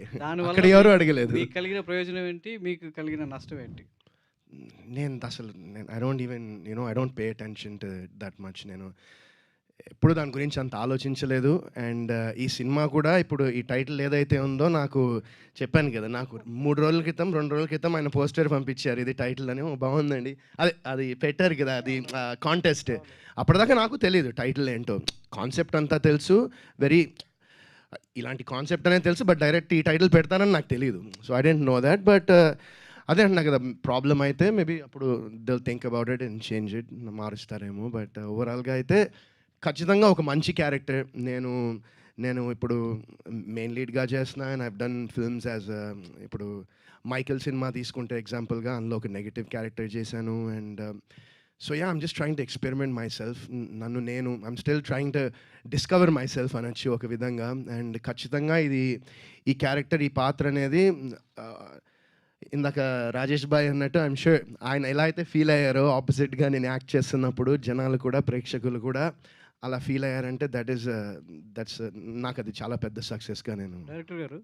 Speaker 7: అక్కడ ఎవరు అడగలేదు.
Speaker 14: మీకు కలిగిన ప్రయోజనం ఏంటి, మీకు కలిగిన నష్టం ఏంటి?
Speaker 7: నేను అసలు I don't pay attention to that much. నేను ఎప్పుడు దాని గురించి అంత ఆలోచించలేదు. అండ్ ఈ సినిమా కూడా ఇప్పుడు ఈ టైటిల్ ఏదైతే ఉందో నాకు చెప్పాను కదా, నాకు 2 రోజుల క్రితం ఆయన పోస్టర్ పంపించారు, ఇది టైటిల్ అని. బాగుందండి, అది పెట్టారు కదా, అది కాంటెస్ట్. అప్పటిదాకా నాకు తెలియదు టైటిల్ ఏంటో, కాన్సెప్ట్ అంతా తెలుసు, ఇలాంటి కాన్సెప్ట్ అనేది తెలుసు, బట్ డైరెక్ట్ ఈ టైటిల్ పెడతానని నాకు తెలియదు. So I don't know that. But అదే అంటున్నా కదా, ప్రాబ్లం అయితే మేబీ అప్పుడు they think about it and change it, మారుస్తారేమో. బట్ ఓవరాల్గా అయితే ఖచ్చితంగా ఒక మంచి క్యారెక్టర్. నేను ఇప్పుడు మెయిన్ లీడ్గా చేస్తున్నా and I've done films as ఇప్పుడు మైకెల్ సినిమా తీసుకుంటే ఎగ్జాంపుల్గా అందులో ఒక నెగిటివ్ క్యారెక్టర్ చేశాను. And so I'm just trying to experiment my self. I'm still trying to discover my self అనొచ్చు ఒక విధంగా. అండ్ ఖచ్చితంగా ఈ క్యారెక్టర్, ఈ పాత్ర అనేది ఇందాక రాజేష్ భాయ్ అన్నట్టు ఐఎమ్ షూర్ ఆయన ఎలా అయితే ఫీల్ అయ్యారో ఆపోజిట్గా నేను యాక్ట్ చేస్తున్నప్పుడు జనాలు కూడా, ప్రేక్షకులు కూడా అలా ఫీల్ అయ్యారంటే దట్స్ నాకు అది చాలా పెద్ద సక్సెస్గా నేను.
Speaker 14: డైరెక్టర్ గారు,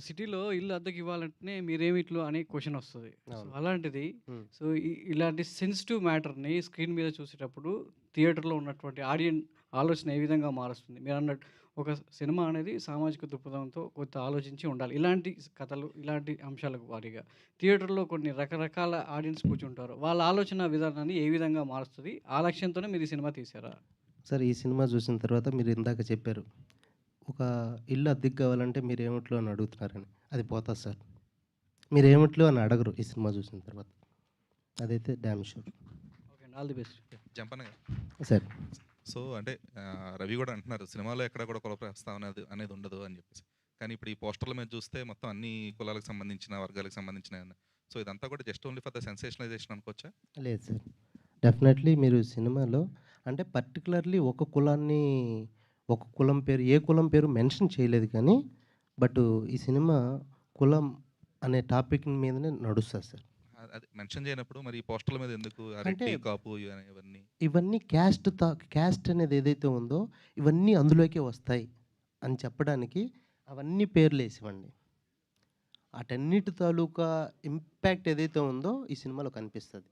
Speaker 14: సిటీలో ఇల్లు అద్దెకి ఇవ్వాలంటే మీరేమిట్లు అనే క్వశ్చన్ వస్తుంది. అలాంటిది సో ఇలాంటి సెన్సిటివ్ మ్యాటర్ని స్క్రీన్ మీద చూసేటప్పుడు థియేటర్లో ఉన్నటువంటి ఆడియన్స్ ఆలోచన ఏ విధంగా మారుస్తుంది? మీరు అన్నట్టు ఒక సినిమా అనేది సామాజిక దృక్పథంతో కొంత ఆలోచించి ఉండాలి. ఇలాంటి కథలు, ఇలాంటి అంశాలకు వారీగా థియేటర్లో కొన్ని రకరకాల ఆడియన్స్ కూర్చుంటారు, వాళ్ళ ఆలోచన విధానాన్ని ఏ విధంగా మారుస్తుంది? ఆ లక్ష్యంతోనే మీరు ఈ సినిమా తీశారా?
Speaker 3: సార్ ఈ సినిమా చూసిన తర్వాత మీరు ఇందాక చెప్పారు, ఒక ఇల్లు అద్దెకి కావాలంటే మీరు ఏమిట్లో అని అడుగుతున్నారని. అది పోతుంది సార్, మీరు ఏమిట్లో అని అడగరు ఈ సినిమా చూసిన తర్వాత, అదైతే damn sure.
Speaker 14: Okay, all the best.
Speaker 15: Jampanna
Speaker 3: sir.
Speaker 15: So అంటే రవి కూడా అంటున్నారు సినిమాలో ఎక్కడ కూడా కుల ప్రస్తావన అనేది ఉండదు అని చెప్పేసి, కానీ ఇప్పుడు ఈ పోస్టర్ల మీద చూస్తే మొత్తం అన్ని కులాలకు సంబంధించిన, వర్గాలకు సంబంధించిన. సో ఇదంతా కూడా జస్ట్ ఓన్లీ ఫర్ ద సెన్సేషనలైజేషన్ అనుకోవచ్చా?
Speaker 3: లేదు సార్, డెఫినెట్లీ మీరు సినిమాలో అంటే పర్టికులర్లీ ఒక కులం పేరు, ఏ కులం పేరు మెన్షన్ చేయలేదు, కానీ బట్ ఈ సినిమా కులం అనే టాపిక్ మీదనే నడుస్తుంది సార్.
Speaker 15: అది మెన్షన్ చేయనప్పుడు మరి ఈ పోస్టర్ల మీద ఎందుకు రెడ్డి, కాపు
Speaker 3: ఇవన్నీ క్యాస్ట్ అనేది ఏదైతే ఉందో ఇవన్నీ అందులోకే వస్తాయి అని చెప్పడానికి అవన్నీ పేర్లు వేసివ్వండి. వాటన్నిటి తాలూకా ఇంపాక్ట్ ఏదైతే ఉందో ఈ సినిమాలో కనిపిస్తుంది.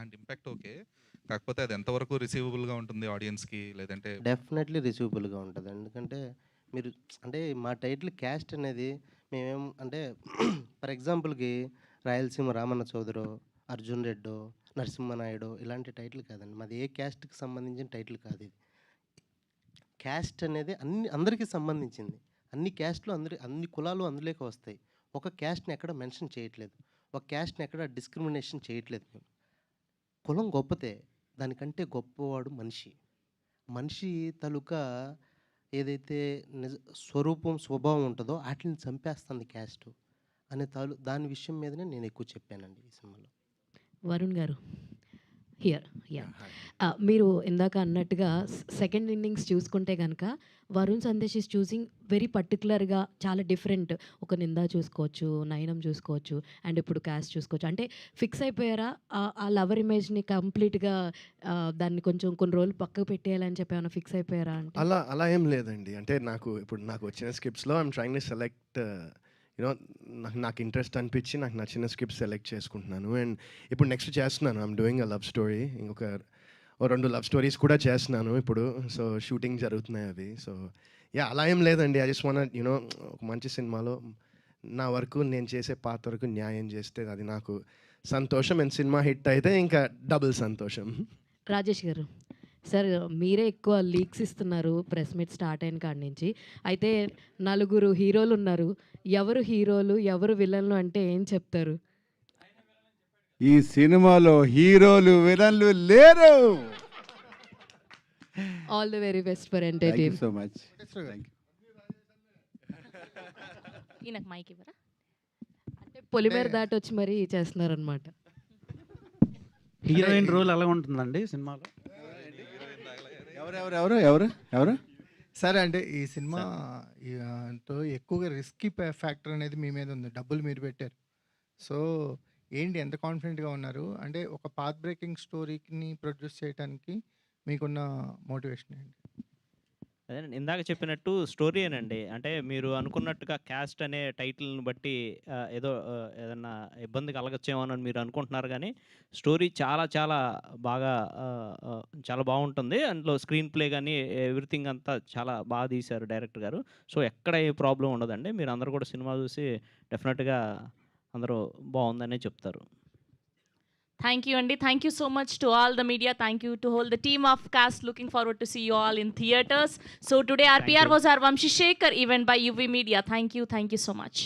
Speaker 15: అండ్ ఇంపాక్ట్ ఓకే, కాకపోతే అది ఎంతవరకు రిసీవబుల్గా ఉంటుంది ఆడియన్స్కి? లేదంటే
Speaker 3: డెఫినెట్లీ రిసీవబుల్గా ఉంటుంది. ఎందుకంటే మీరు అంటే మా టైటిల్ క్యాస్ట్ అనేది మేమేం అంటే ఫర్ ఎగ్జాంపుల్‌కి 'రాయలసీమ రామన్న చౌదరో', 'అర్జున్ రెడ్డో', 'నరసింహనాయుడో' ఇలాంటి టైటిల్ కాదండి. మాది ఏ క్యాస్ట్‌కి సంబంధించిన టైటిల్ కాదు ఇది. క్యాస్ట్ అనేది అందరికీ సంబంధించింది. అన్ని క్యాస్ట్‌లు అన్ని కులాలు అందులోకే వస్తాయి. ఒక క్యాస్ట్‌ని ఎక్కడ మెన్షన్ చేయట్లేదు. ఒక క్యాస్ట్‌ని ఎక్కడ డిస్క్రిమినేషన్ చేయట్లేదు మేము. కులం గొప్పదే. దానికంటే గొప్పవాడు మనిషి. మనిషి తాలూకా ఏదైతే స్వరూపం, స్వభావం ఉంటదో ఆటిలిని చంపేస్తుంది క్యాస్టు అనే దాని విషయం మీదనే నేను ఎక్కువ చెప్పానండి ఈ సినిమాలో.
Speaker 11: వరుణ్ గారు హియర్ మీరు ఇందాక అన్నట్టుగా సెకండ్ ఇన్నింగ్స్ చూసుకుంటే కనుక Varun Sandesh is choosing very పర్టికులర్గా చాలా డిఫరెంట్. ఒక నిందా చూసుకోవచ్చు, నయనం చూసుకోవచ్చు, అండ్ ఇప్పుడు క్యాస్ట్ చూసుకోవచ్చు. అంటే ఫిక్స్ అయిపోయారా ఆ లవర్ ఇమేజ్ని కంప్లీట్గా దాన్ని కొంచెం కొన్ని రోజులు పక్కకు పెట్టేయాలని చెప్పి ఏమైనా ఫిక్స్ అయిపోయారా? అంటే
Speaker 7: అలా ఏం లేదండి. అంటే నాకు వచ్చిన స్క్రిప్ట్స్లో I'm trying to select you know నాకు ఇంట్రెస్ట్ అనిపించి నాకు నచ్చిన స్క్రిప్ట్ సెలెక్ట్ చేసుకుంటున్నాను. అండ్ ఇప్పుడు నెక్స్ట్ చేస్తున్నాను. I'm doing a love story. ఇంకొక 2 లవ్ స్టోరీస్ కూడా చేస్తున్నాను ఇప్పుడు. సో షూటింగ్ జరుగుతున్నాయి అవి. సో అలా ఏం లేదండి. ఐ జస్ట్ వాంట్ ఒక మంచి సినిమాలో నా వరకు నేను చేసే పాత్రకు న్యాయం చేస్తే అది నాకు సంతోషం. అండ్ సినిమా హిట్ అయితే ఇంకా డబుల్ సంతోషం.
Speaker 11: రాజేష్ గారు సార్, మీరే ఎక్కువ లీక్స్ ఇస్తున్నారు ప్రెస్ మీట్ స్టార్ట్ అయిన కాడి నుంచి. అయితే 4 హీరోలు ఉన్నారు. ఎవరు హీరోలు, ఎవరు విలన్లు అంటే ఏం చెప్తారు?
Speaker 4: ఈ సినిమాలో హీరోలు విలన్లు లేరు.
Speaker 11: All the very best for entertain.
Speaker 4: So much. Thank you.
Speaker 16: ఈయనకు మైక్ ఇవ్వరా?
Speaker 11: అంటే పొలిమేర దాటి వచ్చి మరీ చేస్తున్నారనమాట.
Speaker 12: హీరోయిన్ రోల్ ఎలా ఉంటుందండి సినిమాలో?
Speaker 4: ఎవరు
Speaker 10: సరే, అంటే ఈ సినిమా తో ఎక్కువగా రిస్కీ ఫ్యాక్టర్ అనేది మీ మీద ఉంది. డబ్బులు మీరు పెట్టారు. సో ఏంటి, ఎంత కాన్ఫిడెంట్గా ఉన్నారు? అంటే ఒక పాత్ బ్రేకింగ్ స్టోరీని ప్రొడ్యూస్ చేయడానికి మీకున్న మోటివేషన్ ఏంటి?
Speaker 17: అదే ఇందాక చెప్పినట్టు స్టోరీయేనండి. అంటే మీరు అనుకున్నట్టుగా క్యాస్ట్ అనే టైటిల్ని బట్టి ఏదన్నా ఇబ్బంది కలగచ్చేమో అని మీరు అనుకుంటున్నారు, కానీ స్టోరీ చాలా బాగా చాలా బాగుంటుంది. అందులో స్క్రీన్ ప్లే కానీ ఎవ్రీథింగ్ అంతా చాలా బాగా తీశారు డైరెక్టర్ గారు. సో ఎక్కడ ఏ ప్రాబ్లం ఉండదండి. మీరు అందరూ కూడా సినిమా చూసి డెఫినెట్గా అందరూ బాగుందనే చెప్తారు.
Speaker 16: Thank you, Andy. Thank you so much to all the media. Thank you to all the team of cast. Looking forward to see you all in theaters. So today our PR was our Vamshi Shekhar event by UV Media. Thank you so much.